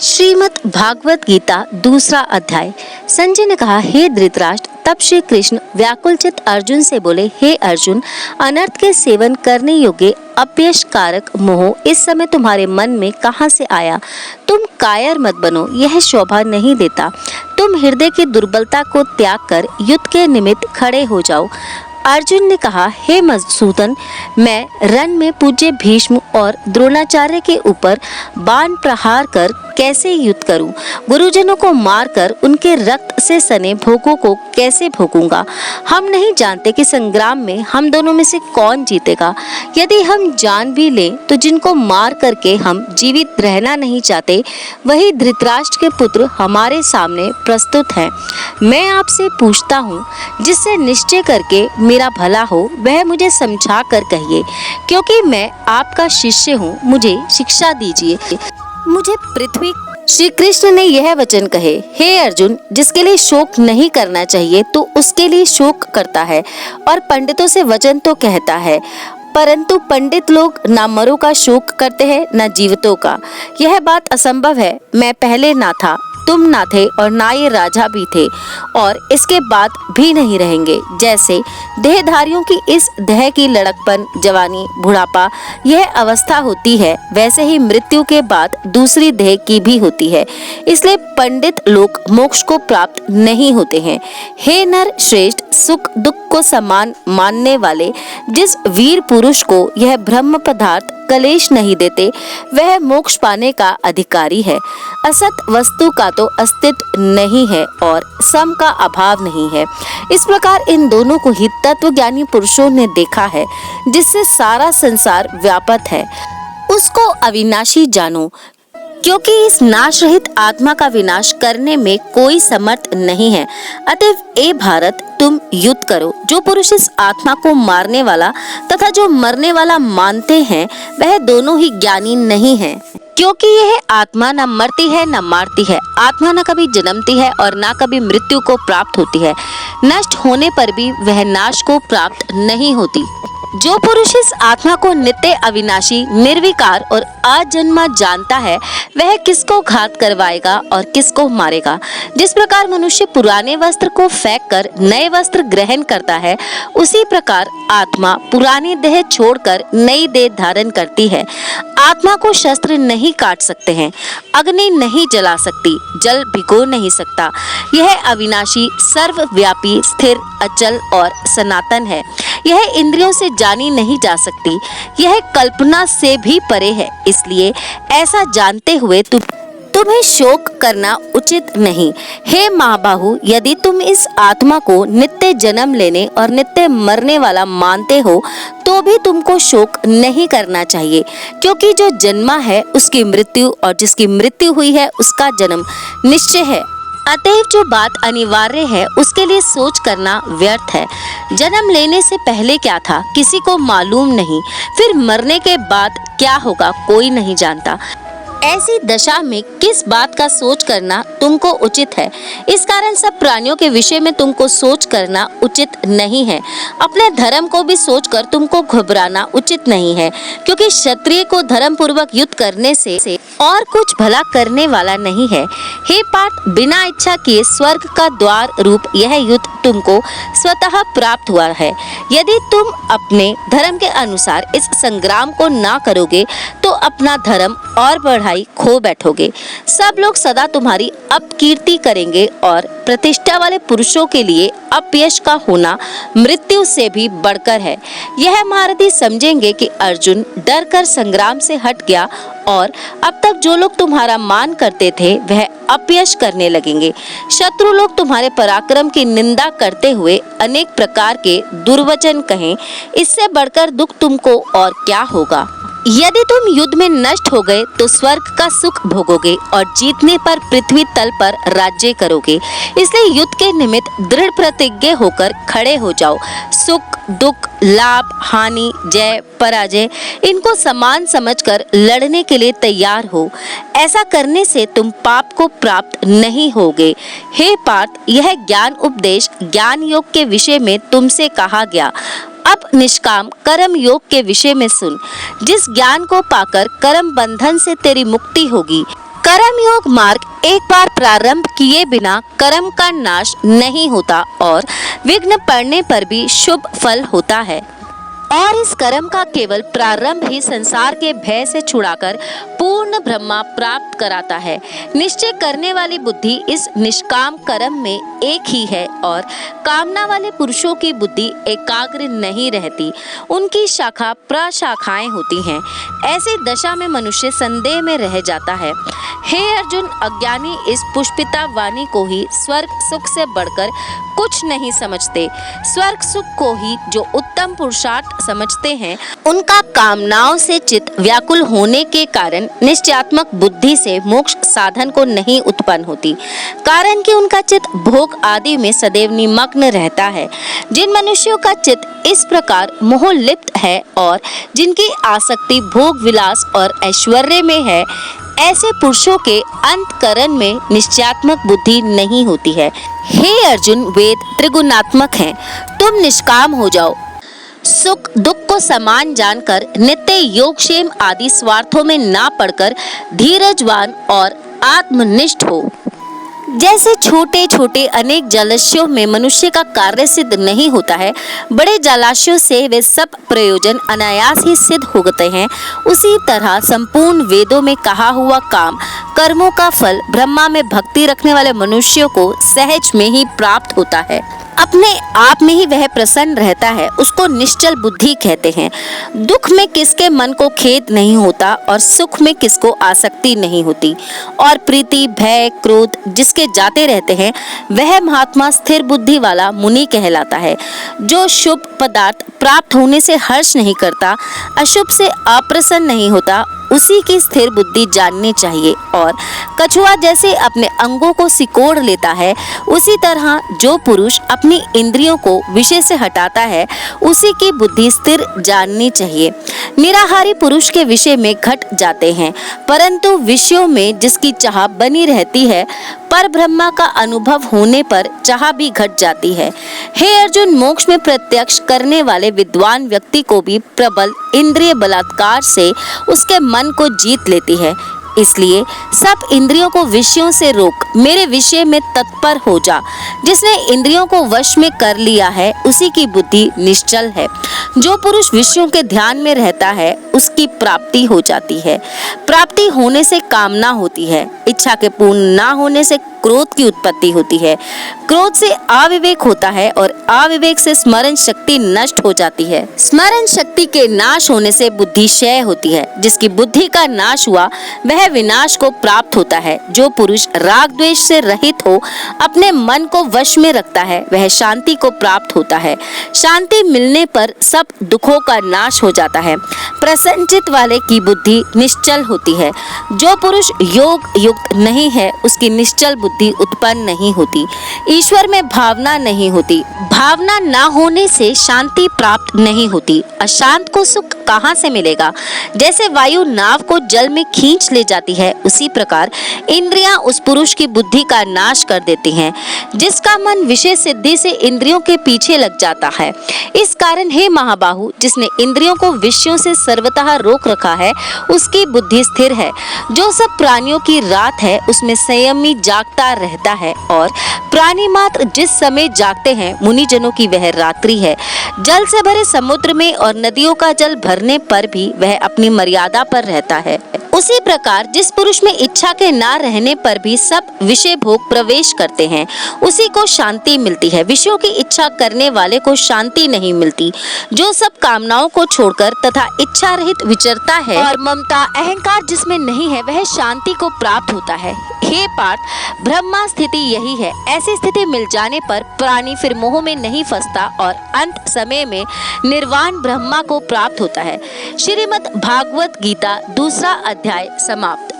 श्रीमद् भागवत गीता दूसरा अध्याय। संजय ने कहा, हे धृतराष्ट्र, तब श्री कृष्ण व्याकुलचित अर्जुन से बोले, हे अर्जुन, अनर्थ के सेवन करने योग्य अपयश कारक मोह इस समय तुम्हारे मन में कहाँ से आया? तुम कायर मत बनो, यह शोभा नहीं देता। तुम हृदय की दुर्बलता को त्याग कर युद्ध के निमित्त खड़े हो जाओ। अर्जुन ने कहा, हे मधुसूदन, मैं रण में पूज्य भीष्म और द्रोणाचार्य के ऊपर बाण प्रहार कर कैसे युद्ध करूं? गुरुजनों को मारकर उनके रक्त से सने भोगों को कैसे भोगूंगा? हम नहीं जानते कि संग्राम में हम दोनों में से कौन जीतेगा। यदि हम जान भी लें तो जिनको मार करके हम जीवित रहना नहीं चाहते, वही धृतराष्ट्र के पुत्र हमारे सामने प्रस्तुत हैं। मैं आपसे पूछता हूँ, जिससे निश्चय करके मेरा भला हो वह मुझे समझा कर कहिए, क्योंकि मैं आपका शिष्य हूँ। मुझे शिक्षा दीजिए, मुझे पृथ्वी। श्री कृष्ण ने यह वचन कहे, हे अर्जुन, जिसके लिए शोक नहीं करना चाहिए तो उसके लिए शोक करता है, और पंडितों से वचन तो कहता है, परंतु पंडित लोग न मरों का शोक करते हैं न जीवितों का। यह बात असंभव है। मैं पहले ना था, तुम ना थे, और ना ये राजा भी थे, और इसके बाद भी नहीं रहेंगे। जैसे देहधारियों की इस देह की लड़कपन, जवानी, बुढ़ापा यह अवस्था होती है, वैसे ही मृत्यु के बाद दूसरी देह की भी होती है। इसलिए पंडित लोग मोक्ष को प्राप्त नहीं होते हैं। हे नर श्रेष्ठ, सुख दुख को समान मानने वाले जिस वीर पुरुष को यह ब्रह्म पदार्थ कलेश नहीं देते, वह मोक्ष पाने का अधिकारी है। असत वस्तु का तो अस्तित्व नहीं है और सम का अभाव नहीं है। इस प्रकार इन दोनों को ही तत्वज्ञानी पुरुषों ने देखा है। जिससे सारा संसार व्यापक है, उसको अविनाशी जानो, क्योंकि इस नाश रहित आत्मा का विनाश करने में कोई समर्थ नहीं है। अतएव ए भारत, तुम युद्ध करो। जो पुरुष इस आत्मा को मारने वाला तथा जो मरने वाला मानते हैं, वह दोनों ही ज्ञानी नहीं है, क्योंकि यह आत्मा न मरती है न मारती है। आत्मा न कभी जन्मती है और न कभी मृत्यु को प्राप्त होती है। नष्ट होने पर भी वह नाश को प्राप्त नहीं होती। जो पुरुष इस आत्मा को नित्य अविनाशी, निर्विकार और अजन्मा जानता है, वह किसको घात करवाएगा और किसको मारेगा। जिस प्रकार मनुष्य पुराने वस्त्र को फेंक कर नए वस्त्र ग्रहण करता है, उसी प्रकार आत्मा पुरानी देह छोड़कर नई देह धारण करती है। आत्मा को शस्त्र नहीं काट सकते हैं, अग्नि नहीं जला सकती, जल भिगो नहीं सकता। यह अविनाशी, सर्वव्यापी, स्थिर, अचल और सनातन है। यह इंद्रियों से जानी नहीं जा सकती, यह कल्पना से भी परे है। इसलिए ऐसा जानते हुए तुम्हें शोक करना उचित नहीं। हे महाबाहु, यदि तुम इस आत्मा को नित्य जन्म लेने और नित्य मरने वाला मानते हो, तो भी तुमको शोक नहीं करना चाहिए, क्योंकि जो जन्मा है उसकी मृत्यु, और जिसकी मृत्यु हुई है उसका जन्म निश्चय है। अतएव जो बात अनिवार्य है उसके लिए सोच करना व्यर्थ है। जन्म लेने से पहले क्या था, किसी को मालूम नहीं। फिर मरने के बाद क्या होगा, कोई नहीं जानता। ऐसी दशा में किस बात का सोच करना तुमको उचित है? इस कारण सब प्राणियों के विषय में तुमको सोच करना उचित नहीं है। अपने धर्म को भी सोचकर तुमको घबराना उचित नहीं है, क्योंकि क्षत्रिय को धर्म पूर्वक युद्ध करने से और कुछ भला करने वाला नहीं है। हे पार्थ, बिना इच्छा किए स्वर्ग का द्वार रूप यह युद्ध तुमको स्वतः प्राप्त हुआ है। यदि तुम अपने धर्म के अनुसार इस संग्राम को ना करोगे तो अपना धर्म और बढ़ाई खो बैठोगे। सब लोग सदा तुम्हारी अपकीर्ति करेंगे, और प्रतिष्ठा वाले पुरुषों के लिए अपयश का होना मृत्यु से भी बढ़कर है। यह महारथी समझेंगे कि अर्जुन डर कर संग्राम से हट गया, और अब तक जो लोग तुम्हारा मान करते थे वह अपयश करने लगेंगे। शत्रु लोग तुम्हारे पराक्रम की निंदा करते हुए अनेक प्रकार के दुर्वचन कहें। इससे बढ़कर दुख तुमको और क्या होगा। यदि तुम युद्ध में नष्ट हो गए तो स्वर्ग का सुख भोगोगे, और जीतने पर पृथ्वी तल पर राज्य करोगे। इसलिए युद्ध के निमित्त दृढ़ प्रतिज्ञ होकर खड़े हो जाओ। सुख दुख, लाभ हानि, जय पराजय, इनको समान समझकर लड़ने के लिए तैयार हो। ऐसा करने से तुम पाप को प्राप्त नहीं होगे। हे पार्थ, यह ज्ञान उपदेश ज्ञान योग के विषय में तुमसे कहा गया। अब निष्काम कर्म योग के विषय में सुन। जिस ज्ञान को पाकर कर्म बंधन से तेरी मुक्ति होगी, कर्म योग मार्ग एक बार प्रारंभ किए बिना कर्म का नाश नहीं होता और विघ्न पड़ने पर भी शुभ फल होता है और इस कर्म का केवल प्रारंभ ही संसार के भय से छुड़ाकर पूर्ण ब्रह्मा प्राप्त कराता है। निश्चय करने वाली बुद्धि इस निष्काम कर्म में एक ही है और कामना वाले पुरुषों की बुद्धि एकाग्र नहीं रहती, उनकी शाखा प्रशाखाएं होती हैं। ऐसी दशा में मनुष्य संदेह में रह जाता है। हे अर्जुन, अज्ञानी इस पुष्पिता वाणी को ही स्वर्ग सुख से बढ़कर कुछ नहीं समझते। स्वर्ग सुख को ही जो उत्तम पुरुषार्थ समझते हैं, उनका कामनाओं से चित्त व्याकुल होने के कारण निश्चयात्मक बुद्धि से मोक्ष साधन को नहीं उत्पन्न होती, कारण कि उनका चित्त भोग आदि में सदैव निमग्न रहता है। जिन मनुष्यों का चित्त इस प्रकार मोह लिप्त है और जिनकी आसक्ति भोग विलास और ऐश्वर्य में है, ऐसे पुरुषों के अंतकरण में निश्चयात्मक बुद्धि नहीं होती है। हे अर्जुन, वेद त्रिगुणात्मक हैं, तुम निष्काम हो जाओ। सुख दुख को समान जानकर नित्य योगक्षेम आदि स्वार्थों में ना पड़कर धीरजवान और आत्मनिष्ठ हो। जैसे छोटे छोटे अनेक जलाशयों में मनुष्य का कार्य सिद्ध नहीं होता है, बड़े जलाशयों से वे सब प्रयोजन अनायास ही सिद्ध होते हैं, उसी तरह संपूर्ण वेदों में कहा हुआ काम कर्मों का फल ब्रह्मा में भक्ति रखने वाले मनुष्यों को सहज में ही प्राप्त होता है। अपने आप में ही वह प्रसन्न रहता है, उसको निश्चल बुद्धि कहते हैं। दुख में किसके मन को खेद नहीं होता और सुख में किसको आसक्ति नहीं होती और प्रीति भय क्रोध जिसके जाते रहते हैं, वह महात्मा स्थिर बुद्धि वाला मुनि कहलाता है। जो शुभ पदार्थ प्राप्त होने से हर्ष नहीं करता, अशुभ से अप्रसन्न नहीं होता, उसी की स्थिर बुद्धि जाननी चाहिए। और कछुआ जैसे अपने अंगों को सिकोड़ लेता है, उसी तरह जो पुरुष अपनी इंद्रियों को विषय से हटाता है, उसी की बुद्धि स्थिर जाननी चाहिए। निराहारी पुरुष के विषय में घट जाते हैं, परंतु विषयों में जिसकी चाह बनी रहती है, पर ब्रह्मा का अनुभव होने पर चाह भी घट जाती है। हे अर्जुन, मोक्ष में प्रत्यक्ष करने वाले विद्वान व्यक्ति को भी प्रबल इंद्रिय बलात्कार से उसके मन को जीत लेती है। इसलिए सब इंद्रियों को विषयों से रोक मेरे विषय में तत्पर हो जा। जिसने इंद्रियों को वश में कर लिया है, उसी की बुद्धि निश्चल है। जो पुरुष विषयों के ध्यान में रहता है, उसकी प्राप्ति हो जाती है। प्राप्ति होने से कामना होती है, इच्छा के पूर्ण ना होने से क्रोध की उत्पत्ति होती है, क्रोध से अविवेक होता है और अविवेक से स्मरण शक्ति नष्ट हो जाती है। स्मरण शक्ति के नाश होने से बुद्धि क्षय होती है। जिसकी बुद्धि का नाश हुआ, वह विनाश को प्राप्त होता है। जो पुरुष राग द्वेष से रहित हो, अपने मन को वश में रखता है, वह शांति को प्राप्त होता है। शांति मिलने पर सब दुखों का नाश हो जाता है। प्रसन्नचित्त वाले की बुद्धि निश्चल होती है। जो पुरुष योग युक्त नहीं है, उसकी निश्चल बुद्धि उत्पन्न नहीं होती। ईश्वर में भावना नहीं होती। भावना ना होने से शांति प्राप्त नहीं होती। अशांत को सुख कहाँ से मिलेगा? जैसे वायु नाव को जल में खींच ले जाती है, उसी प्रकार इंद्रियां उस पुरुष की बुद्धि का नाश कर देती हैं, जिसका मन विषय सिद्धि से इंद्रियों के पीछे लग जाता है। इस कारण हे महाबाहु, जिसने इंद्रियों को विषयों से सर्वतः रोक रखा है, उसकी बुद्धि स्थिर है। जो सब प्राणियों की रात है, उसमें संयमी जागता रहता है और प्राणी मात्र जिस समय जागते हैं, मुनिजनों की वह रात्रि है। जल से भरे समुद्र में और नदियों का जल भरने पर भी वह अपनी मर्यादा पर रहता है। उसी प्रकार जिस पुरुष में इच्छा के ना रहने पर भी सब विषय भोग प्रवेश करते हैं, उसी को शांति मिलती है। विषयों की इच्छा करने वाले को शांति नहीं मिलती। जो सब कामनाओं को छोड़कर तथा इच्छा रहित विचरता है और ममता अहंकार जिसमें नहीं है, वह शांति को प्राप्त होता है। हे पार्थ, ब्रह्मा स्थिति यही है। ऐसी स्थिति मिल जाने पर प्राणी फिर मोह में नहीं फंसता और अंत समय में निर्वाण ब्रह्मा को प्राप्त होता है। श्रीमद् भागवत गीता 2 अध्याय समाप्त।